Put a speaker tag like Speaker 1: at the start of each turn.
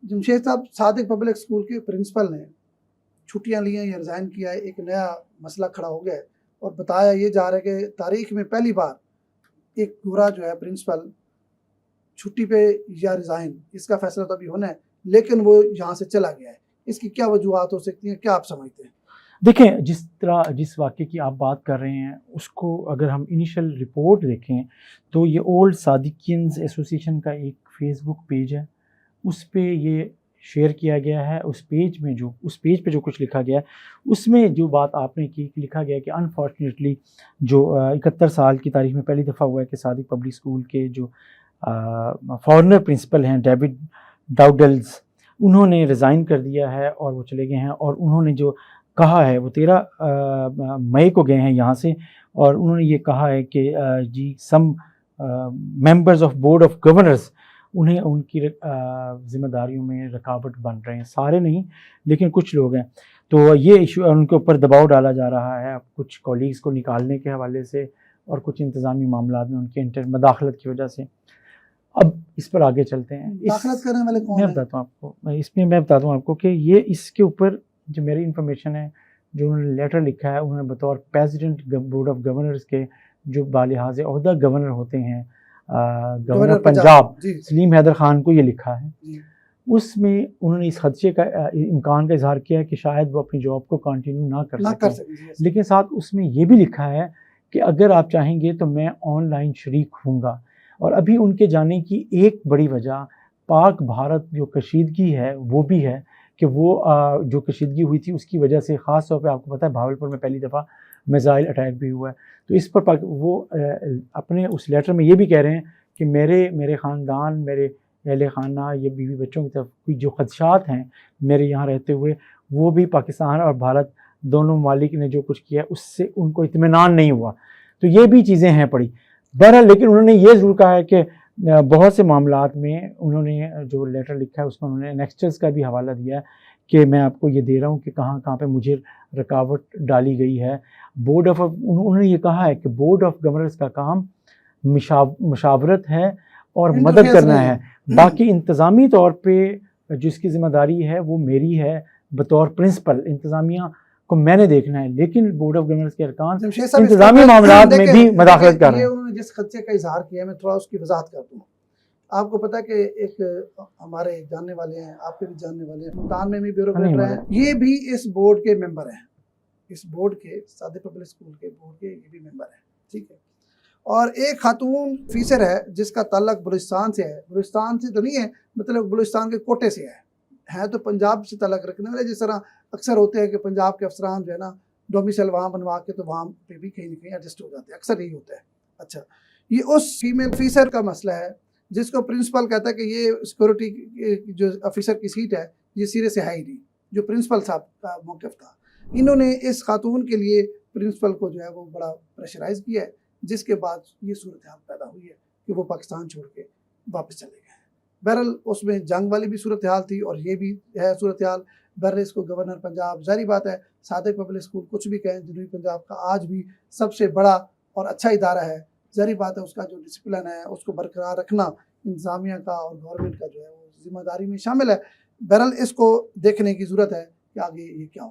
Speaker 1: जमशेद साहब Sadiq public school के principal ने छुट्टियां ली हैं या रिज़ाइन किया है, एक नया मसला खड़ा हो गया है और बताया ये जा रहा है कि तारीख में पहली बार एक गोरा जो है प्रिंसिपल छुट्टी पे या रिज़ाइन, इसका फैसला तो अभी होना है, लेकिन वो यहाँ से चला गया है। इसकी क्या वजूहत हो सकती हैं, क्या आप समझते हैं?
Speaker 2: देखें, जिस वाक़े की आप बात कर रहे हैं उसको अगर हम इनिशियल रिपोर्ट देखें तो ये ओल्ड सादिकियंस एसोसिएशन का एक फ़ेसबुक पेज है, उस पे ये शेयर किया गया है। उस पेज पे जो कुछ लिखा गया है उसमें जो बात आपने की, लिखा गया है कि अनफॉर्चुनेटली जो 71 साल की तारीख में पहली दफ़ा हुआ है कि सादिक पब्लिक स्कूल के जो फॉरेनर प्रिंसिपल हैं डेविड डाउडल्स, उन्होंने रिज़ाइन कर दिया है और वो चले गए हैं। और उन्होंने जो कहा है वो 13 मई को गए हैं यहाँ से, और उन्होंने ये कहा है कि जी some members of board of governors उन्हें उनकी ज़िम्मेदारियों में रुकावट बन रहे हैं। सारे नहीं, लेकिन कुछ लोग हैं। तो ये इशू उनके ऊपर दबाव डाला जा रहा है कुछ कॉलीग्स को निकालने के हवाले से और कुछ इंतज़ामी मामला में उनके मदाखलत की वजह से। अब इस पर आगे चलते हैं।
Speaker 1: दाखिलत करने वाले कौन हैं?
Speaker 2: मैं बताता हूँ आपको, मैं बताता हूँ आपको कि ये इसके ऊपर जो मेरी इन्फॉर्मेशन है, जो उन्होंने लेटर लिखा है, उन्होंने बतौर प्रेसिडेंट बोर्ड ऑफ गवर्नर्स के जो बालिहाज़ ओहदा गवर्नर होते हैं, गवर्नर पंजाब सलीम हैदर ख़ान को ये लिखा है। उसमें उन्होंने इस खदशे का इम्कान का इजहार किया है कि शायद वो अपनी जॉब को कंटिन्यू ना कर सकें। लेकिन साथ उसमें ये भी लिखा है कि अगर आप चाहेंगे तो मैं ऑनलाइन शरीक हूँगा। और अभी उनके जाने की एक बड़ी वजह पाक भारत जो कशीदगी है वो भी है कि वो जो कशीदगी हुई थी उसकी वजह से ख़ास तौर पे आपको पता है भावलपुर में पहली दफ़ा मिसाइल अटैक भी हुआ है। तो इस पर वो अपने उस लेटर में ये भी कह रहे हैं कि मेरे ख़ानदान, मेरे अहले खाना, ये बीवी बच्चों की तरफ जो खदशात हैं मेरे यहाँ रहते हुए, वो भी पाकिस्तान और भारत दोनों ममालिक ने जो कुछ किया उससे उनको इत्मीनान नहीं हुआ। तो ये भी चीज़ें हैं पड़ी बहरहाल। लेकिन उन्होंने ये ज़रूर कहा है कि बहुत से मामलात में उन्होंने जो लेटर लिखा है उसमें उन्होंने नेक्स्टर्स का भी हवाला दिया है कि मैं आपको ये दे रहा हूँ कि कहाँ कहाँ पे मुझे रुकावट डाली गई है। उन्होंने ये कहा है कि बोर्ड ऑफ गवर्नर्स का काम मशावरत है और मदद करना है, बाकी इंतज़ामी तौर पे जिसकी ज़िम्मेदारी है वो मेरी है बतौर प्रिंसिपल, इंतज़ामिया को मैंने देखना है। लेकिन बोर्ड ऑफ गवर्नर्स के अरकान इंतज़ामी मामलात में भी मदाखलत कर रहे हैं।
Speaker 1: उन्होंने जिस खदशे का इजहार किया, मैं थोड़ा उसकी वजाहत कर दूँ। आपको पता है कि एक हमारे जानने वाले हैं, आपके भी जानने वाले हैं, मुल्तान में भी ब्यूरोक्रेट हैं, ये भी इस बोर्ड के मेंबर हैं, इस बोर्ड के सादिक पब्लिक स्कूल के बोर्ड के ये भी मेंबर हैं, ठीक है। और एक खातून फीसर है जिसका ताल्लुक बलूचिस्तान से है, बलूचिस्तान से तो नहीं है, मतलब बलूचिस्तान के कोटे से है तो पंजाब से ताल्लुक रखने वाले। जिस तरह अक्सर होते हैं कि पंजाब के अफसरान जो है ना डोमिसाइल वहाँ बनवा के तो वहाँ पे भी कहीं ना कहीं एडजस्ट हो जाते हैं, अक्सर यही होता है। अच्छा, ये उस फीमेल फीसर का मसला है जिसको प्रिंसिपल कहता है कि ये सिक्योरिटी जो ऑफिसर की सीट है ये सिरे से है ही नहीं, जो प्रिंसिपल साहब का मौक़िफ़ था। इन्होंने इस खातून के लिए प्रिंसिपल को जो है वो बड़ा प्रेशराइज़ किया है, जिसके बाद ये सूरत हाल पैदा हुई है कि वो पाकिस्तान छोड़ के वापस चले गए हैं। बहरहाल उसमें जंग वाली भी सूरत हाल थी और ये भी है सूरत हाल। बहरहाल इसको गवर्नर पंजाब, ज़ाहिर बात है सादिक पब्लिक स्कूल कुछ भी कहें जनूबी पंजाब का आज भी सबसे बड़ा और अच्छा इदारा है, ज़ाहिर बात है उसका जो डिसिप्लिन है उसको बरकरार रखना इंतज़ामिया का और गवर्नमेंट का जो है वो जिम्मेदारी में शामिल है। बहरहाल इसको देखने की ज़रूरत है कि आगे ये क्या हो।